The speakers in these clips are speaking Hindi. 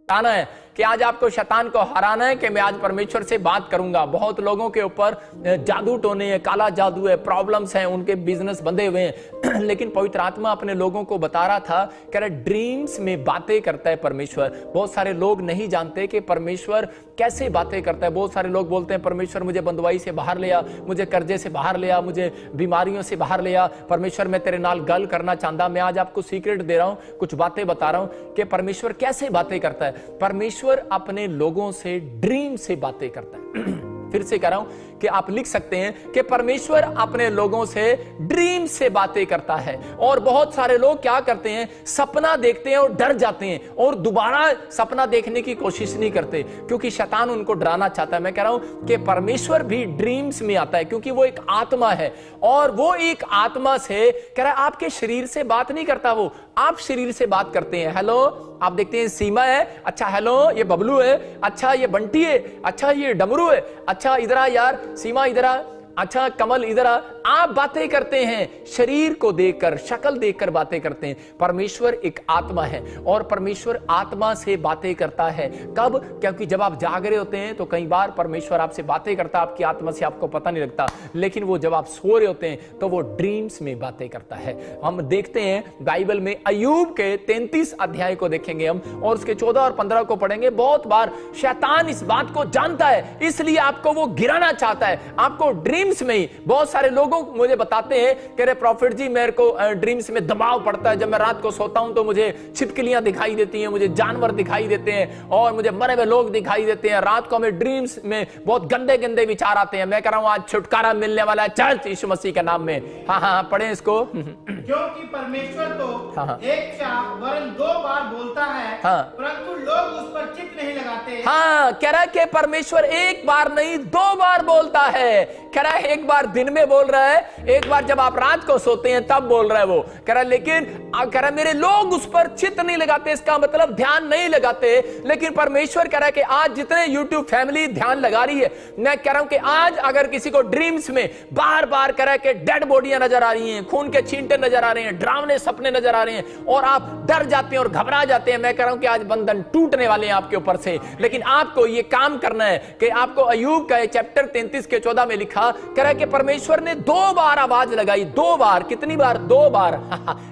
आना है कि आज आपको शैतान को हराना है कि मैं आज परमेश्वर से बात करूंगा। बहुत लोगों के ऊपर जादू टोने हैं, काला जादू है, प्रॉब्लम्स हैं, उनके बिजनेस बंधे हुए हैं लेकिन पवित्र आत्मा अपने लोगों को बता रहा था, कह रहा ड्रीम्स में बातें करता है परमेश्वर। बहुत सारे लोग नहीं जानते कि परमेश्वर कैसे बातें करता है। बहुत सारे लोग बोलते हैं परमेश्वर मुझे बंधुआई से बाहर ले आ, मुझे कर्जे से बाहर ले आ, मुझे बीमारियों से बाहर ले आ, परमेश्वर मैं तेरे नाल गल करना चाहता। मैं आज आपको सीक्रेट दे रहा हूं, कुछ बातें बता रहा हूं कि परमेश्वर कैसे बातें करता है। परमेश्वर अपने लोगों से ड्रीम से बातें करता है फिर से कह रहा हूं कि आप लिख सकते हैं कि परमेश्वर अपने लोगों से ड्रीम से बातें करता है। और बहुत सारे लोग क्या करते हैं, सपना देखते हैं और डर जाते हैं और दोबारा सपना देखने की कोशिश नहीं करते क्योंकि शैतान उनको डराना चाहता है। मैं कह रहा हूं कि परमेश्वर भी ड्रीम्स में आता है क्योंकि वो एक आत्मा है और वो एक आत्मा से कह रहा है, आपके शरीर से बात नहीं करता, वो आप शरीर से बात करते हैं। हेलो, आप देखते हैं सीमा है, अच्छा हेलो ये बबलू है, अच्छा ये बंटी है, अच्छा ये डमरू है, अच्छा इधर आ यार सीमा, इधर आ, अच्छा कमल इधर आ। आप बातें करते हैं शरीर को देखकर, शक्ल देखकर बातें करते हैं। परमेश्वर एक आत्मा है और परमेश्वर आत्मा से बातें करता है। कब? क्योंकि जब आप जाग रहे होते हैं तो कई बार परमेश्वर आपसे बातें करता है, आपकी आत्मा से आपको पता नहीं लगता, लेकिन वो जब आप सो रहे होते हैं तो वो ड्रीम्स में बातें करता है। हम देखते हैं बाइबल में अय्यूब के 33 अध्याय को देखेंगे हम और उसके 14 और 15 को पढ़ेंगे। बहुत बार शैतान इस बात को जानता है, इसलिए आपको वो गिराना चाहता है, आपको ड्रीम्स में ही। बहुत सारे लोगों मुझे बताते हैं कि अरे प्रॉफिट जी मेरे को ड्रीम्स में दबाव पड़ता है, जब मैं रात को सोता हूं तो मुझे छिपकलियां दिखाई देती हैं, मुझे जानवर दिखाई देते हैं और मुझे मरे हुए लोग दिखाई देते हैं। रात को हमें ड्रीम्स में बहुत गंदे गंदे विचार आते हैं। मैं कह रहा हूं आज छुटकारा मिलने वाला है चर्च यीशु मसीह के नाम में। हाँ हाँ पढ़ें इसको। क्योंकि परमेश्वर तो हाँ। एक वरन 2 बार बोलता है, हाँ। परंतु लोग उस पर चित्त नहीं लगाते। हाँ, कह रहा है कि परमेश्वर एक बार नहीं 2 बार बोलता है। कह रहा है एक बार दिन में बोल रहा है, एक बार जब आप रात को सोते हैं तब बोल रहा है वो। कह रहा है लेकिन कह रहा है मेरे लोग उस पर चित्त नहीं लगाते, इसका मतलब ध्यान नहीं लगाते। लेकिन परमेश्वर कह रहा है कि आज जितने यूट्यूब फैमिली ध्यान लगा रही है, मैं कह रहा हूं कि आज अगर किसी को ड्रीम्स में बार बार कह रहा है कि डेड बॉडियां नजर आ रही हैं, खून के छींटे नजर आ रहे हैं, डरावने सपने नजर आ रहे हैं और आप डर जाते हैं और घबरा जाते हैं, मैं कह रहा हूं कि आज बंधन टूटने वाले हैं आपके ऊपर से। लेकिन आपको यह काम करना है कि आपको अय्यूब का चैप्टर 33 के 14 में लिखा, कह रहा है कि परमेश्वर ने 2 बार आवाज लगाई। 2 बार, कितनी बार? 2 बार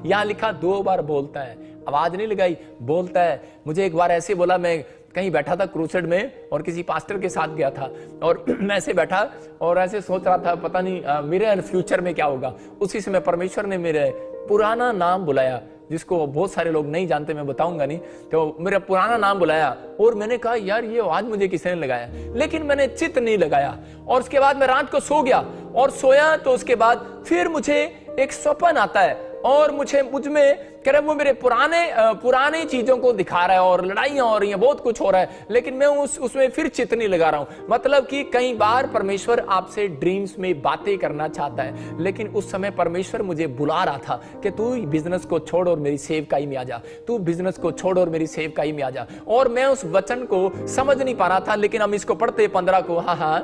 यहां लिखा 2 बार बोलता है, आवाज नहीं लगाई, बोलता है। मुझे एक बार ऐसे बोला, मैं कहीं बैठा था क्रूसेड में और किसी पास्टर के साथ गया था और मैं ऐसे बैठा और ऐसे सोच रहा था पता नहीं मेरे फ्यूचर में क्या होगा। उसी समय परमेश्वर ने मेरे पुराना नाम बुलाया, जिसको बहुत सारे लोग नहीं जानते, मैं बताऊंगा नहीं, तो मेरा पुराना नाम बुलाया और मैंने कहा यार ये आवाज मुझे किसने लगाया, लेकिन मैंने चित्त नहीं लगाया। और उसके बाद मैं रात को सो गया और सोया तो उसके बाद फिर मुझे एक स्वप्न आता है और मुझ में कह रहा है वो मेरे पुराने चीजों को दिखा रहा है और लड़ाइयां हो रही हैं, बहुत कुछ हो रहा है, लेकिन मैं उसमें फिर चित्त नहीं लगा रहा हूं। मतलब कि कई बार परमेश्वर आपसे ड्रीम्स में बातें करना चाहता है, लेकिन उस समय परमेश्वर मुझे बुला रहा था कि तू बिजनेस को छोड़ और मेरी सेवकाई में आ जा, तू बिजनेस को छोड़ और मेरी सेवकाई में आ जा। और मैं उस वचन को समझ नहीं पा रहा था, लेकिन हम इसको पढ़ते 15 को। हाँ हाँ,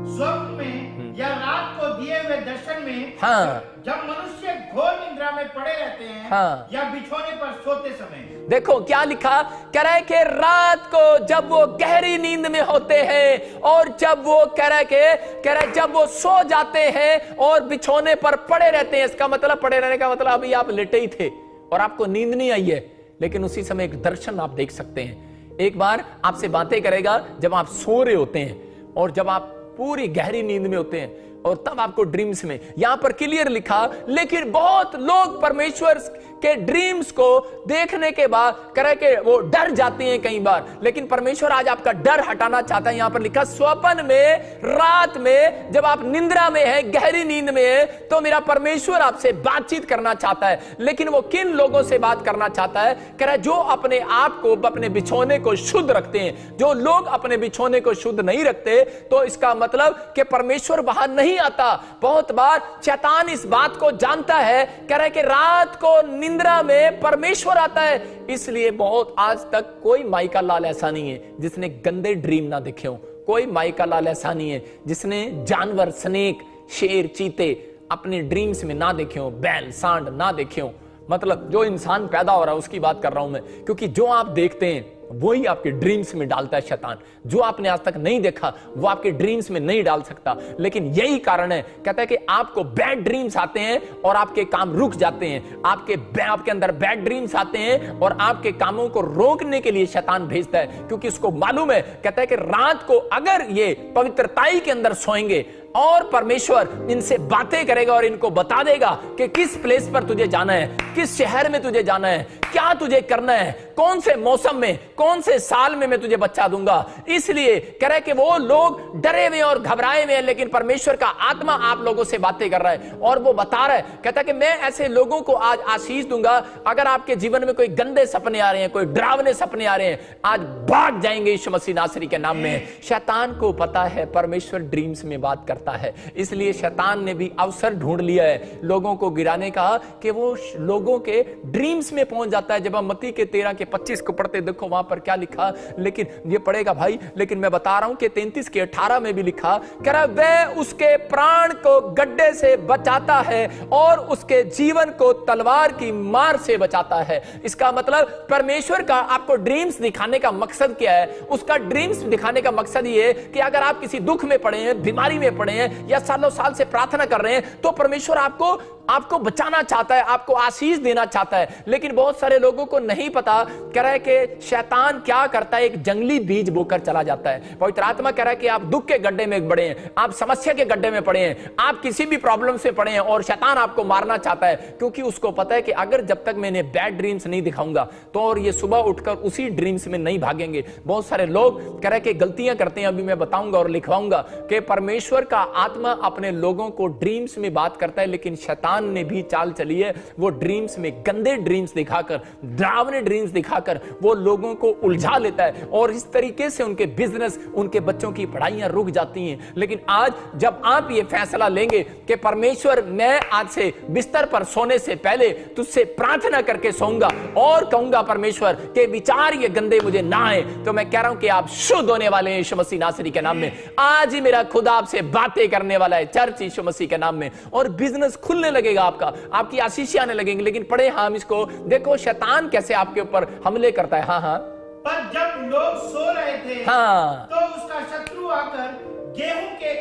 स्वप्न में या रात को दिए हुए दर्शन में, हाँ, जब मनुष्य घोर निद्रा में पड़े रहते हैं, हाँ, या बिछोने पर सोते समय। देखो क्या लिखा, कह रहा है कि रात को जब वो गहरी नींद में होते हैं और जब वो कह रहा है जब वो सो जाते हैं और बिछोने पर पड़े रहते हैं। इसका मतलब पड़े रहने का मतलब अभी आप लेटे ही थे और आपको नींद नहीं आई है, लेकिन उसी समय एक दर्शन आप देख सकते हैं। एक बार आपसे बातें करेगा जब आप सो रहे होते हैं और जब आप पूरी गहरी नींद में होते हैं और तब आपको ड्रीम्स में। यहां पर क्लियर लिखा, लेकिन बहुत लोग परमेश्वर के ड्रीम्स को देखने के बाद करे के वो डर जाते हैं कई बार, लेकिन परमेश्वर आज आपका डर हटाना चाहता है। यहां पर लिखा, स्वप्न में, रात में, जब आप निंद्रा में है, गहरी नींद में है, तो मेरा परमेश्वर आपसे बातचीत करना चाहता है। लेकिन वो किन लोगों से बात करना चाहता है? कह रहा है जो अपने आप को, अपने बिछोने को शुद्ध रखते हैं। जो लोग अपने बिछोने को शुद्ध नहीं रखते, तो इसका मतलब कि परमेश्वर वहां नहीं आता। बहुत बार शैतान इस बात को जानता है, कह रहा है कि रात को निंद्रा में परमेश्वर आता है। इसलिए बहुत आज तक कोई माई का लाल ऐसा नहीं है जिसने गंदे ड्रीम ना देखे हो। कोई माई का लाल ऐसा नहीं है जिसने जानवर, स्नेक, शेर, चीते अपने ड्रीम्स में ना देखे हो, बैल, सांड ना देखे हो। मतलब जो इंसान पैदा हो रहा है उसकी बात कर रहा हूं मैं, क्योंकि जो आप देखते हैं वही आपके ड्रीम्स में डालता है शैतान। जो आपने आज तक नहीं देखा वो आपके ड्रीम्स में नहीं डाल सकता। लेकिन यही कारण है, कहता है कि आपको बैड ड्रीम्स आते हैं और आपके काम रुक जाते हैं। आपके अंदर बैड ड्रीम्स आते हैं और आपके कामों को रोकने के लिए शैतान भेजता है, क्योंकि उसको मालूम है, कहता है कि रात को अगर ये पवित्रताई के अंदर सोएंगे और परमेश्वर इनसे बातें करेगा और इनको बता देगा कि किस प्लेस पर तुझे जाना है, किस शहर में तुझे जाना है, क्या तुझे करना है, कौन से मौसम में, कौन से साल में मैं तुझे बच्चा दूंगा। इसलिए कह रहा है कि वो लोग डरे हुए और घबराए हुए हैं, लेकिन परमेश्वर का आत्मा आप लोगों से बातें कर रहा है और वो बता रहा है, कहता है कि मैं ऐसे लोगों को आज आशीष दूंगा। अगर आपके जीवन में कोई गंदे सपने आ रहे हैं, कोई डरावने सपने आ रहे हैं, आज भाग जाएंगे यीशु मसीह नासरी के नाम में। शैतान को पता है परमेश्वर ड्रीम्स में बात करता है, इसलिए शैतान ने भी अवसर ढूंढ लिया है लोगों को गिराने का, कि वो लोगों के ड्रीम्स में पहुंच जाता है। जब हम मत्ती के 13 के 25 को पढ़ते, देखो वहां पर क्या लिखा, लेकिन ये पढ़ेगा भाई, लेकिन मैं बता रहा हूं कि 33 के 18 में भी लिखा, कह रहा वह उसके प्राण को गड्ढे से बचाता है और उसके जीवन को तलवार की मार से बचाता है। इसका मतलब परमेश्वर का आपको ड्रीम्स दिखाने का मकसद क्या है? उसका ड्रीम्स दिखाने का मकसद ये है कि अगर आप किसी दुख में पड़े हैं, बीमारी में पड़े हैं, या सालों साल से प्रार्थना कर रहे हैं, तो परमेश्वर आपको बचाना चाहता है, आपको आशीष देना चाहता है। लेकिन बहुत सारे लोगों को नहीं पता, कह रहा है कि शैतान क्या करता है, एक जंगली बीज बोकर चला जाता है। पवित्र आत्मा कह रहा है कि आप दुख के गड्ढे में पड़े हैं, आप समस्या के गड्ढे में पड़े हैं, आप किसी भी प्रॉब्लम से पड़े हैं और शैतान आपको मारना चाहता है, क्योंकि उसको पता है कि अगर जब तक मैंने बैड ड्रीम्स नहीं दिखाऊंगा तो और ये सुबह उठकर उसी ड्रीम्स में नहीं भागेंगे। बहुत सारे लोग कह रहे हैं कि गलतियां करते हैं, अभी मैं बताऊंगा और लिखवाऊंगा कि परमेश्वर का आत्मा अपने लोगों को ड्रीम्स में बात करता है, लेकिन शैतान ने भी चाल चली है, वो ड्रीम्स में गंदे ड्रीम्स दिखाकर, डरावने ड्रीम्स दिखाकर वो लोगों को उलझा लेता है और इस तरीके से उनके बिजनेस, उनके बच्चों की पढ़ाइयां रुक जाती हैं। लेकिन आज जब आप ये फैसला लेंगे कि परमेश्वर, मैं आज से बिस्तर पर सोने से पहले तुझसे प्रार्थना करके सोऊंगा और कहूंगा परमेश्वर के विचार ये गंदे मुझे ना आए, तो मैं कह रहा हूं कि आप शुद्ध होने वाले हैं यीशु मसीह नासरी के नाम में। आज ही मेरा खुदा आपसे बातें करने वाला है चर्च यीशु मसीह के नाम में, और बिजनेस खुलने लगेगा आपका, आपकी आशीषें आने लगेंगी। लेकिन पढ़े हम इसको, देखो शैतान कैसे आपके ऊपर हमले करता है। हाँ, पर जब लोग सो रहे थे, तो उसका शत्रु आकर गेहूं के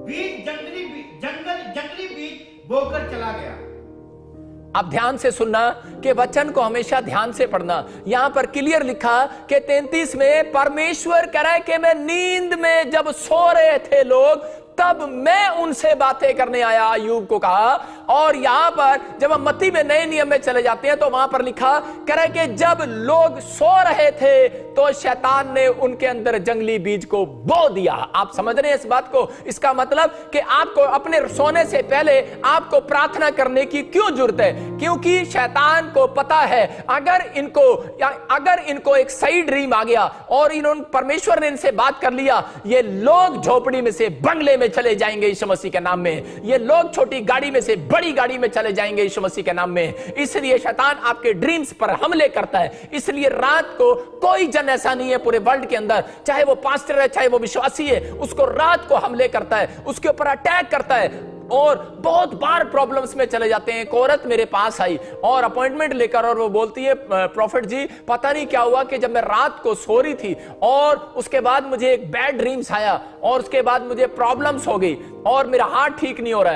बीज, जंगली बीज बोकर चला गया। अब ध्यान से सुनना कि वचन को हमेशा ध्यान से पढ़ना। यहां पर क्लियर लिखा कि 33 में परमेश्वर कह रहा है कि मैं नींद में जब सो रहे थे लोग, तब मैं उनसे बातें करने आया, अय्यूब को कहा। और यहां पर जब हम मत्ती में नए नियम में चले जाते हैं तो वहां पर लिखा कह रहा है कि जब लोग सो रहे थे तो शैतान ने उनके अंदर जंगली बीज को बो दिया। आप समझ रहे हैं इस बात को? इसका मतलब कि आपको अपने सोने से पहले आपको प्रार्थना करने की क्यों जरूरत है? क्योंकि शैतान को पता है अगर इनको एक सही ड्रीम आ गया और इन्होंने, परमेश्वर ने इनसे बात कर लिया, ये लोग झोपड़ी में से बंगले में चले जाएंगे यीशु मसीह के नाम में, ये लोग छोटी गाड़ी में से बड़ी गाड़ी में चले जाएंगे यीशु मसीह के नाम में। इसलिए शैतान आपके ड्रीम्स पर हमले करता है। इसलिए रात को कोई जन ऐसा नहीं है पूरे वर्ल्ड के अंदर, चाहे वो पास्टर है, चाहे वो विश्वासी है, उसको रात को हमले करता है, उसके ऊपर अटैक करता है। और बहुत बार प्रॉब्लम्स में चले जाते हैं। एक औरत मेरे पास आई और अपॉइंटमेंट लेकर, और वो बोलती है प्रॉफिट जी पता नहीं क्या हुआ कि जब मैं रात को सो रही थी और उसके बाद मुझे एक बैड ड्रीम्स आया और उसके बाद मुझे प्रॉब्लम्स हो गई और मेरा हार्ट ठीक नहीं हो रहा है।